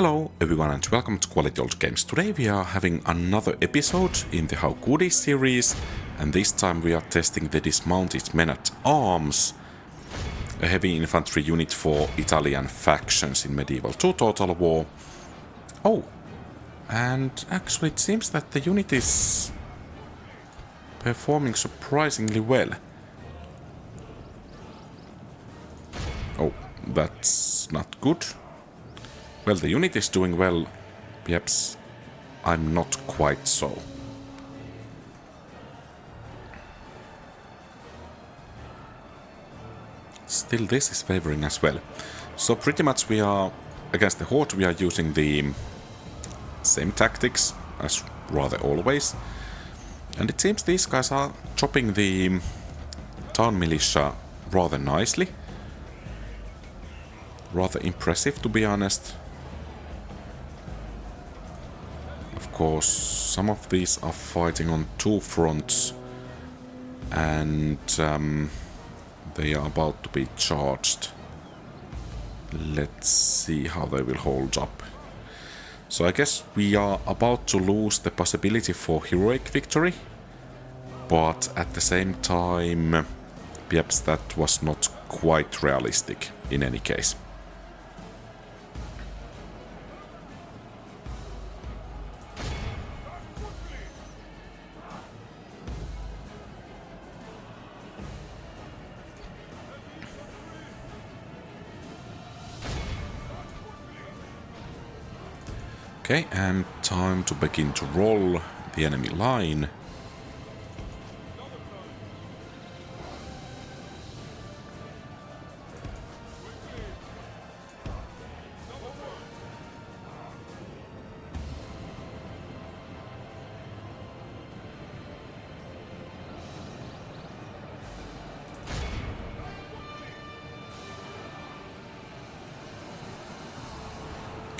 Hello everyone and welcome to QualityOldGames. Today we are having another episode in the How Goody series, and this time we are testing the Dismounted Men at Arms, a heavy infantry unit for Italian factions in medieval 2 Total War. Oh, and actually it seems that the unit is performing surprisingly well. Oh, that's not good. Well, the unit is doing well, perhaps I'm not quite so. Still, this is favoring as well. So pretty much we are, against the Horde, we are using the same tactics as rather always. And it seems these guys are chopping the town militia rather nicely. Rather impressive, to be honest. Of course, some of these are fighting on 2 fronts, and they are about to be charged. Let's see how they will hold up. So I guess we are about to lose the possibility for heroic victory, but at the same time, perhaps that was not quite realistic in any case. Okay, and time to begin to roll the enemy line.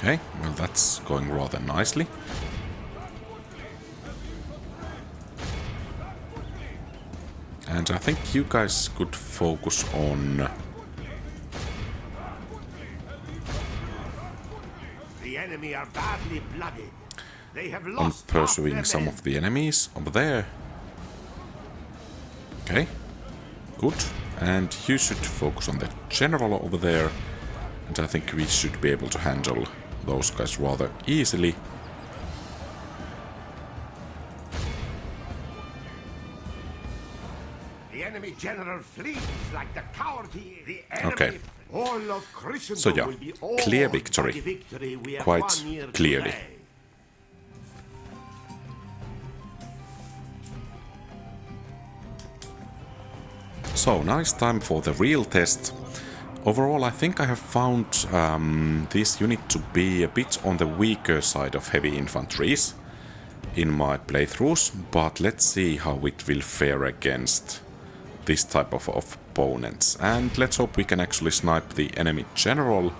Okay, well that's going rather nicely. And I think you guys could focus on the enemy are badly blooded. They have lost pursuing some of the enemies over there. Okay, good. And you should focus on the general over there. And I think we should be able to handle those guys rather easily. The enemy general flees like the coward he is. The enemy. Okay. All of Christendom So yeah, will be clear awed by victory. the victory we have Quite won here clearly. today. So now it's time for the real test. Overall, I think I have found this unit to be a bit on the weaker side of heavy infantries in my playthroughs, but let's see how it will fare against this type of opponents. And let's hope we can actually snipe the enemy general.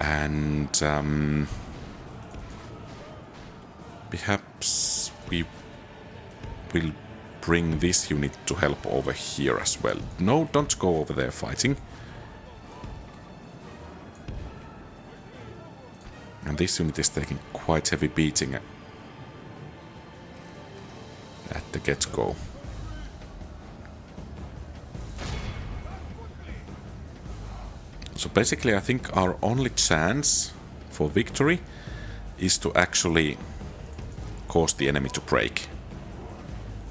And perhaps we will bring this unit to help over here as well. No, don't go over there fighting. And this unit is taking quite heavy beating at the get-go. So basically I think our only chance for victory is to actually cause the enemy to break.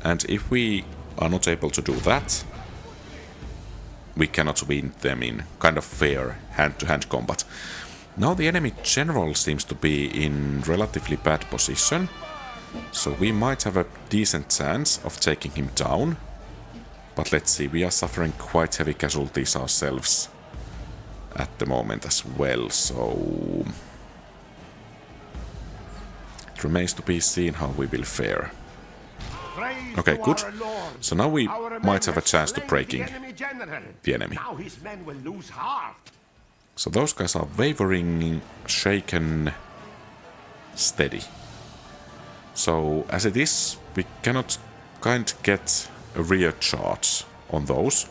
And if we are not able to do that, we cannot win them in kind of fair hand-to-hand combat. Now the enemy general seems to be in relatively bad position, so we might have a decent chance of taking him down. But let's see, we are suffering quite heavy casualties ourselves at the moment as well, so it remains to be seen how we will fare. Okay, good. So now we might have a chance to breaking the enemy. Now his men will lose heart. So those guys are wavering, shaken, steady. So as it is, we cannot kind of get a rear charge on those,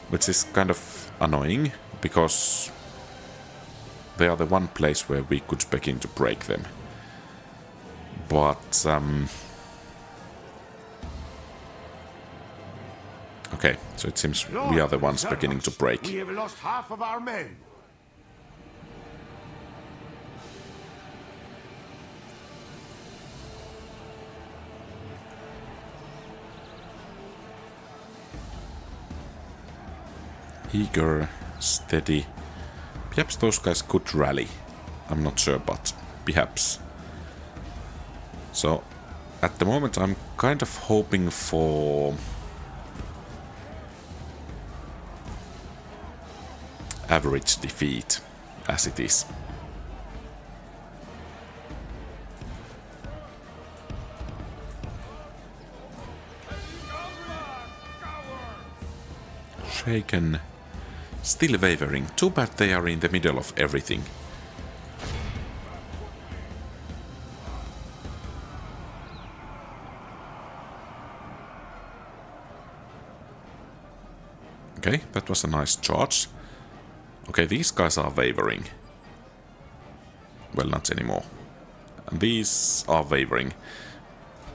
which is kind of annoying, because they are the one place where we could begin to break them. But okay, so it seems we are the ones beginning to break. We have lost half of our men. Eager, steady. Perhaps those guys could rally. I'm not sure, but perhaps. So, at the moment I'm kind of hoping for average defeat, as it is. Shaken. Still wavering. Too bad they are in the middle of everything. Okay, that was a nice charge. Okay, these guys are wavering. Well, not anymore. And these are wavering.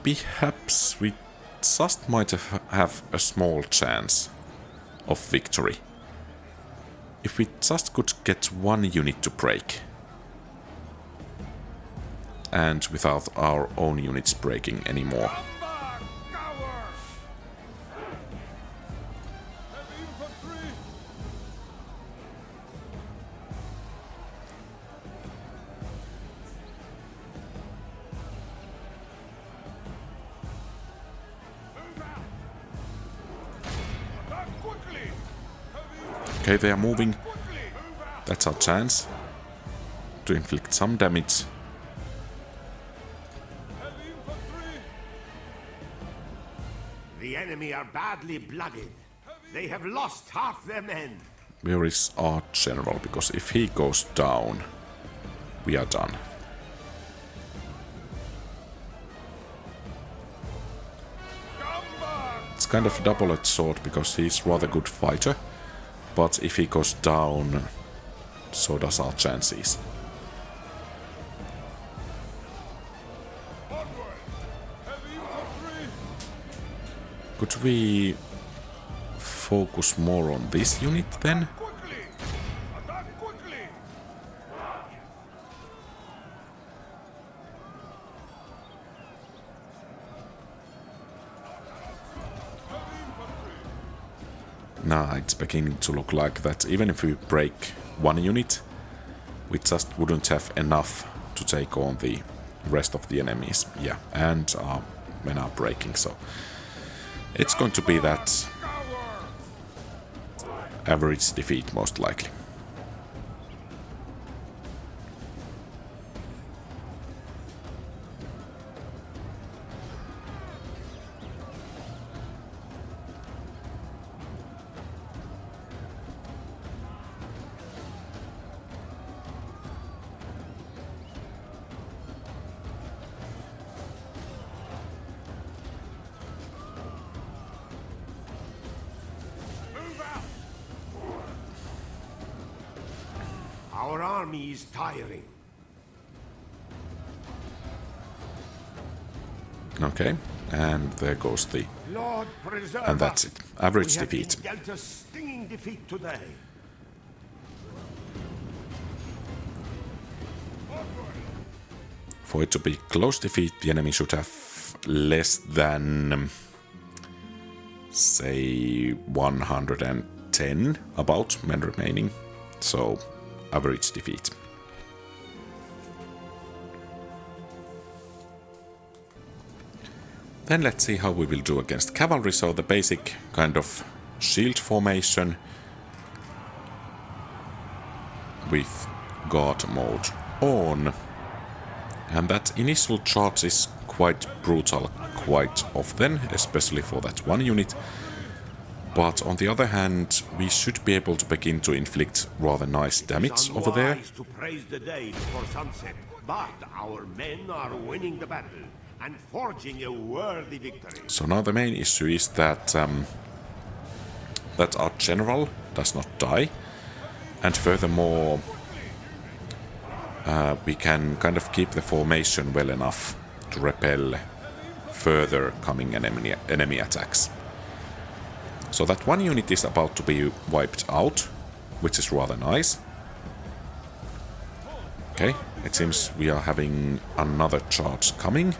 Perhaps we just might have a small chance of victory. If we just could get one unit to break. And without our own units breaking anymore. Okay, they are moving. That's our chance to inflict some damage. The enemy are badly blooded. They have lost half their men. Where is our general? Because if he goes down, we are done. It's kind of a double-edged sword because he's rather good fighter. But if he goes down, so does our chances. Could we focus more on this unit then? Nah, it's beginning to look like that even if we break one unit, we just wouldn't have enough to take on the rest of the enemies. Yeah, and our men are breaking, so it's going to be that average defeat most likely. Our army is tiring. Okay, and there goes the... Lord preserve And that's us. it. Average We have defeat. been dealt a stinging defeat today. For it to be close defeat, the enemy should have less than, say, 110 about men remaining. So, average defeat. Then let's see how we will do against cavalry. So the basic kind of shield formation with guard mode on. And that initial charge is quite brutal quite often, especially for that one unit. But on the other hand, we should be able to begin to inflict rather nice damage over there. To praise the day before sunset, but our men are winning the battle and forging a worthy victory. So now the main issue is that that our general does not die, and furthermore we can kind of keep the formation well enough to repel further coming enemy attacks. So that one unit is about to be wiped out, which is rather nice. Okay, it seems we are having another charge coming.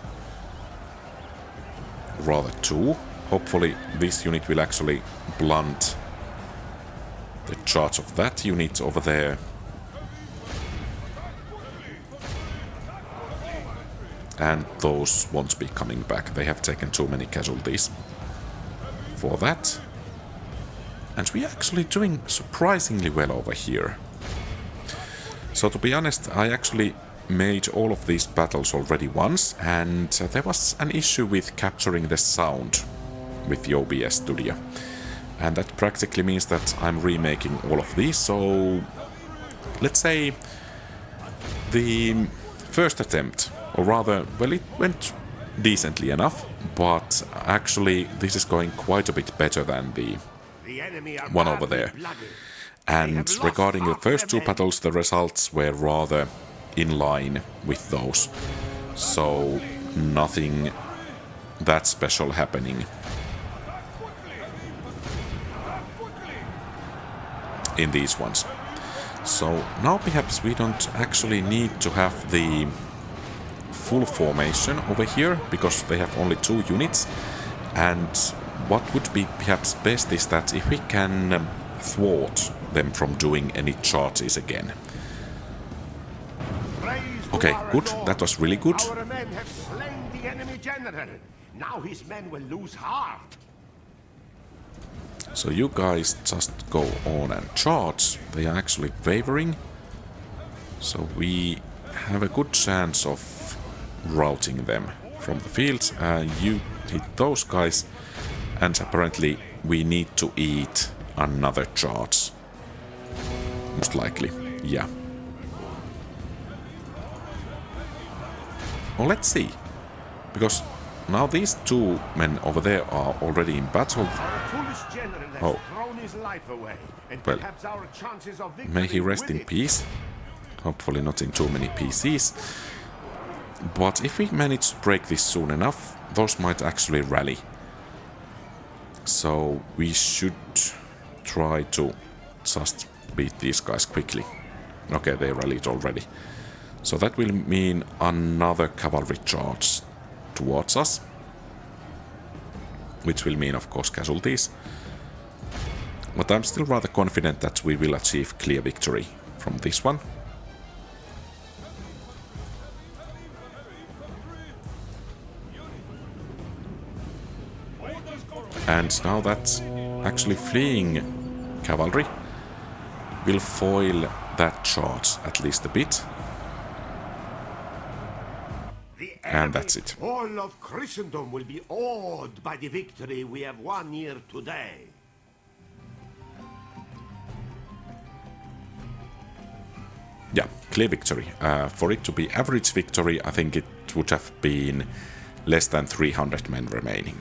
Rather two. Hopefully this unit will actually blunt the charge of that unit over there. And those won't be coming back. They have taken too many casualties for that. And we're actually doing surprisingly well over here. So to be honest, I actually made all of these battles already once, and there was an issue with capturing the sound with the OBS Studio. And that practically means that I'm remaking all of these, so let's say the first attempt, or rather, well, it went decently enough, but actually this is going quite a bit better than the one over there. And regarding the first two battles, the results were rather in line with those. So nothing that special happening in these ones. So now perhaps we don't actually need to have the full formation over here, because they have only 2 units. And what would be perhaps best is that if we can thwart them from doing any charges again. Okay, good. That was really good. Our men have slain the enemy general. Now his men will lose heart. So you guys just go on and charge. They are actually wavering. So we have a good chance of routing them from the fields. You hit those guys. And apparently we need to eat another charge. Most likely, yeah. Well, let's see. Because now these 2 men over there are already in battle. Oh. Well, may he rest in peace. Hopefully not in too many PCs. But if we manage to break this soon enough, those might actually rally. So we should try to just beat these guys quickly. Okay, they rallied already. So that will mean another cavalry charge towards us. Which will mean, of course, casualties. But I'm still rather confident that we will achieve clear victory from this one. And now that actually fleeing cavalry will foil that charge at least a bit. And that's it. All of Christendom will be awed by the victory we have won here today. Yeah, clear victory. For it to be average victory, I think it would have been less than 300 men remaining.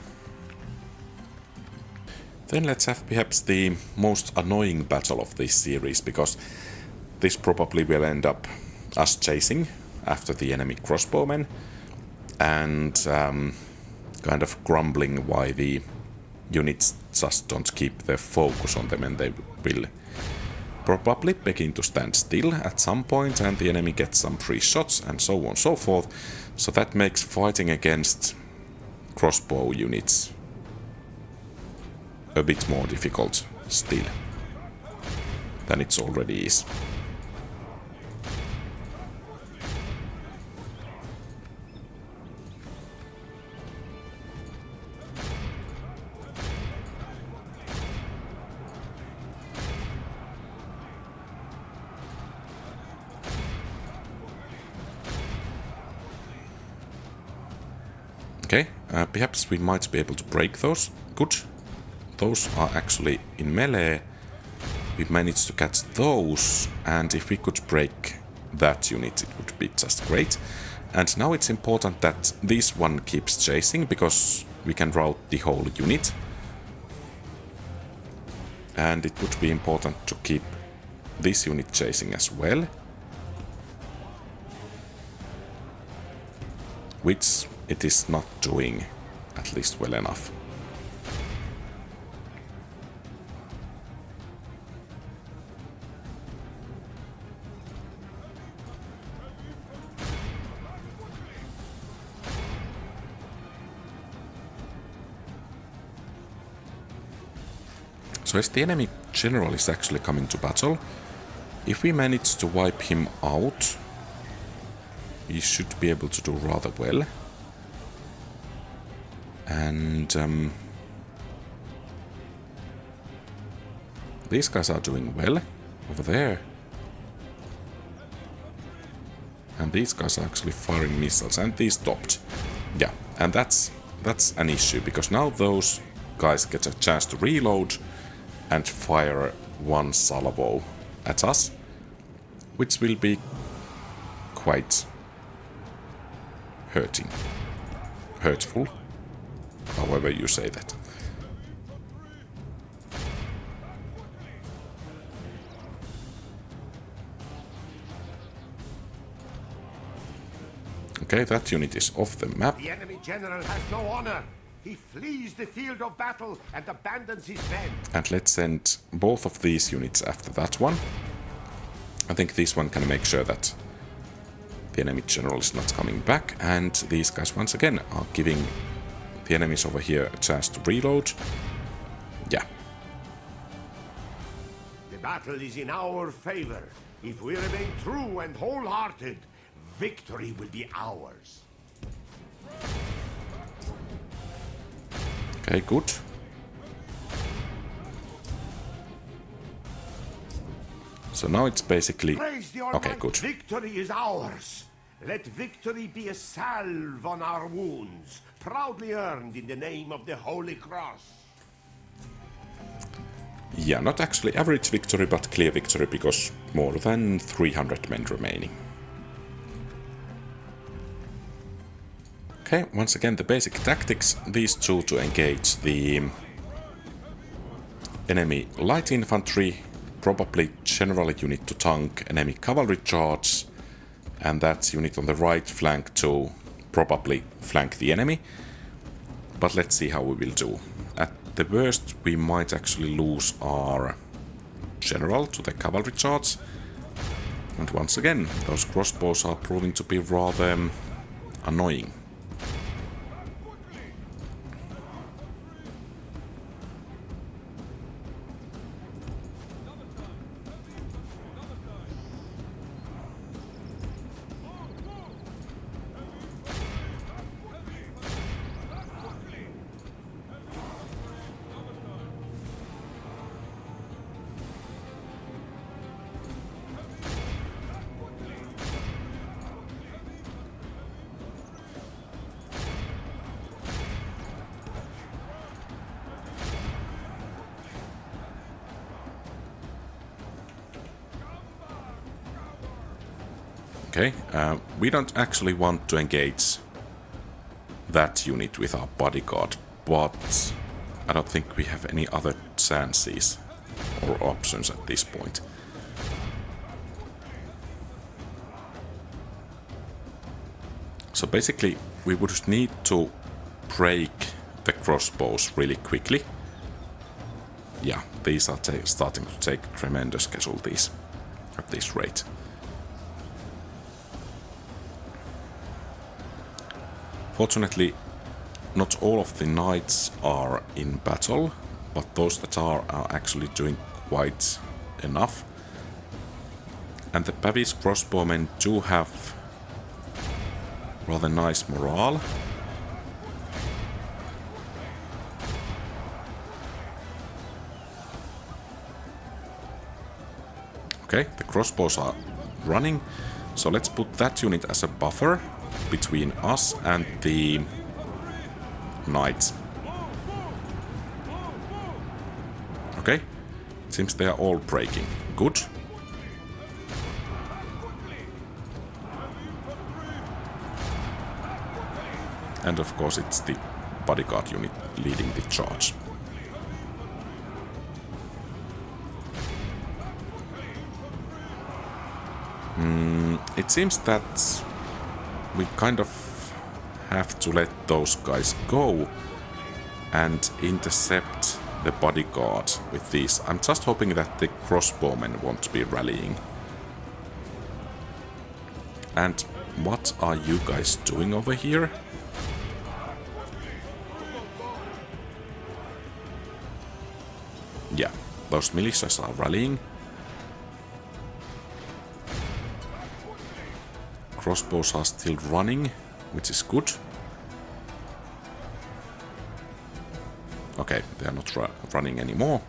Then let's have perhaps the most annoying battle of this series, because this probably will end up us chasing after the enemy crossbowmen and kind of grumbling why the units just don't keep their focus on them, and they will probably begin to stand still at some point and the enemy gets some free shots and so on and so forth. So that makes fighting against crossbow units a bit more difficult still than it already is. Okay, perhaps we might be able to break those. Good. Those are actually in melee. We managed to catch those, and if we could break that unit, it would be just great. And now it's important that this one keeps chasing, because we can rout the whole unit. And it would be important to keep this unit chasing as well. which it is not doing at least well enough. So as the enemy general is actually coming to battle, if we manage to wipe him out, we should be able to do rather well. And these guys are doing well over there. And these guys are actually firing missiles, and these stopped. Yeah, and that's an issue, because now those guys get a chance to reload and fire one salvo at us, which will be quite hurtful, however you say that. Okay, that unit is off the map. The enemy general has no honor. He flees the field of battle and abandons his men. And let's send both of these units after that one. I think this one can make sure that the enemy general is not coming back. And these guys once again are giving the enemies over here a chance to reload. Yeah. The battle is in our favor. If we remain true and wholehearted, victory will be ours. Okay, good. So now it's basically... Okay, good. Victory is ours. Let victory be a salve on our wounds, proudly earned in the name of the Holy Cross. Yeah, not actually average victory, but clear victory, because more than 300 men remaining. Okay, once again the basic tactics, these two to engage the enemy light infantry, probably general unit to tank enemy cavalry charge, and that unit on the right flank to probably flank the enemy. But let's see how we will do. At the worst, we might actually lose our general to the cavalry charge. And once again, those crossbows are proving to be rather annoying. Okay, we don't actually want to engage that unit with our bodyguard, but I don't think we have any other chances or options at this point. So basically, we would need to break the crossbows really quickly. Yeah, these are starting to take tremendous casualties at this rate. Fortunately, not all of the knights are in battle, but those that are actually doing quite enough. And the Pavis crossbowmen do have rather nice morale. Okay, the crossbows are running, so let's put that unit as a buffer between us and the knights. Okay, seems they are all breaking. Good. And of course it's the bodyguard unit leading the charge. It seems that we kind of have to let those guys go and intercept the bodyguard with these. I'm just hoping that the crossbowmen won't be rallying. And what are you guys doing over here? Yeah, those militias are rallying. Crossbows are still running, which is good. Okay, they are not running anymore.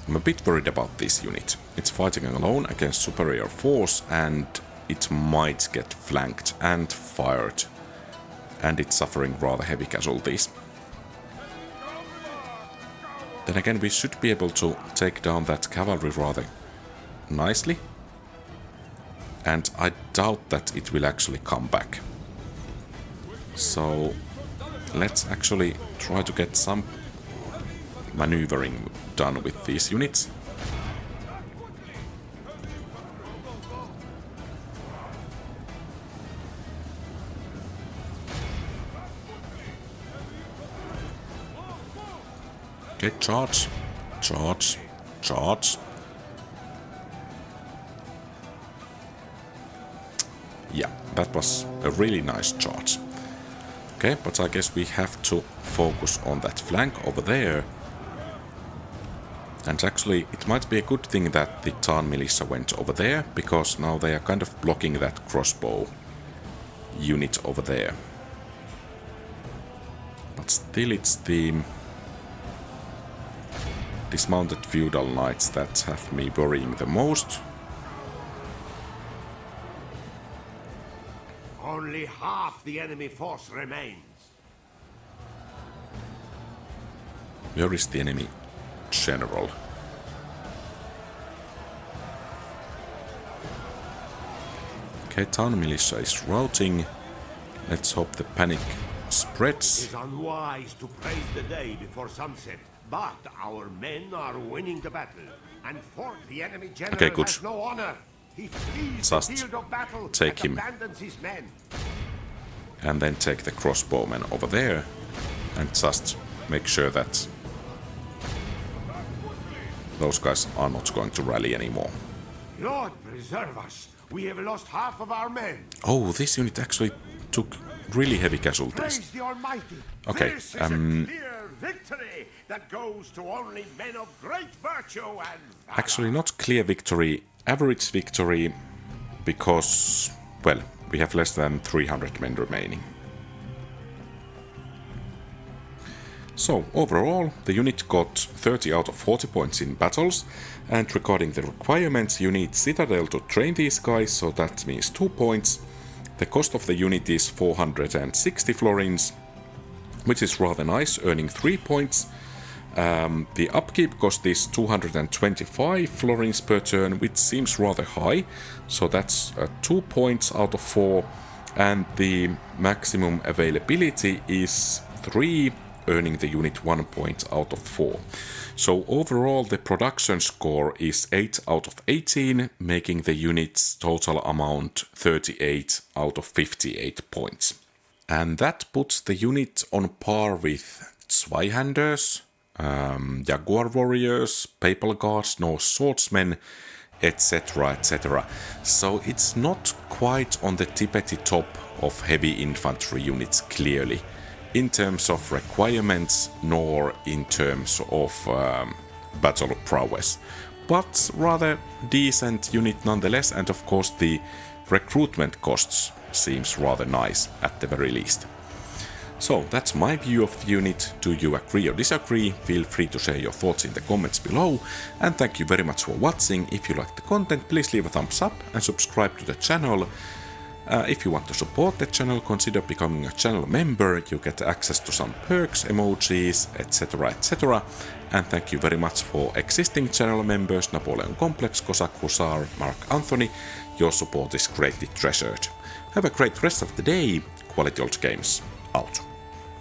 I'm a bit worried about this unit. It's fighting alone against superior force and it might get flanked and fired. And it's suffering rather heavy casualties. Then again, we should be able to take down that cavalry rather nicely. And I doubt that it will actually come back. So let's actually try to get some maneuvering done with these units. Okay, charge, charge, charge. Yeah, that was a really nice charge. Okay, but I guess we have to focus on that flank over there. And actually, it might be a good thing that the Tarn militia went over there, because now they are kind of blocking that crossbow unit over there. But still, it's the dismounted feudal knights that have me worrying the most. Only half the enemy force remains. Where is the enemy general? Okay, town militia is routing. Let's hope the panic spreads. It is unwise to praise the day before sunset, but our men are winning the battle. And for the enemy general has no honor. He flees the field of battle take and him. abandons his men. And then take the crossbowmen over there and just make sure that those guys are not going to rally anymore. Lord preserve us. We have lost half of our men. Oh, this unit actually took really heavy casualties. Praise the Almighty. Okay, This is a clear victory that goes to only men of great virtue and valor. Actually not clear victory, average victory, because, well, we have less than 300 men remaining. So, overall, the unit got 30 out of 40 points in battles, and regarding the requirements, you need Citadel to train these guys, so that means 2 points. The cost of the unit is 460 florins, which is rather nice, earning 3 points. The upkeep cost is 225 florins per turn, which seems rather high, so that's 2 points out of 4, and the maximum availability is 3, earning the unit 1 point out of 4. So overall the production score is 8 out of 18, making the unit's total amount 38 out of 58 points. And that puts the unit on par with Zweihanders, Jaguar Warriors, Papal Guards, Norse Swordsmen, etc, etc. So it's not quite on the tippity top of heavy infantry units clearly, in terms of requirements, nor in terms of battle prowess. But rather decent unit nonetheless, and of course the recruitment costs seems rather nice at the very least. So that's my view of the unit. Do you agree or disagree? Feel free to share your thoughts in the comments below, and thank you very much for watching. If you like the content, please leave a thumbs up and subscribe to the channel. If you want to support the channel, consider becoming a channel member. You get access to some perks, emojis, etc, etc. And thank you very much for existing channel members Napoleon Complex, Cossack Hussar, Mark Anthony. Your support is greatly treasured. Have a great rest of the day. QualityOldGames.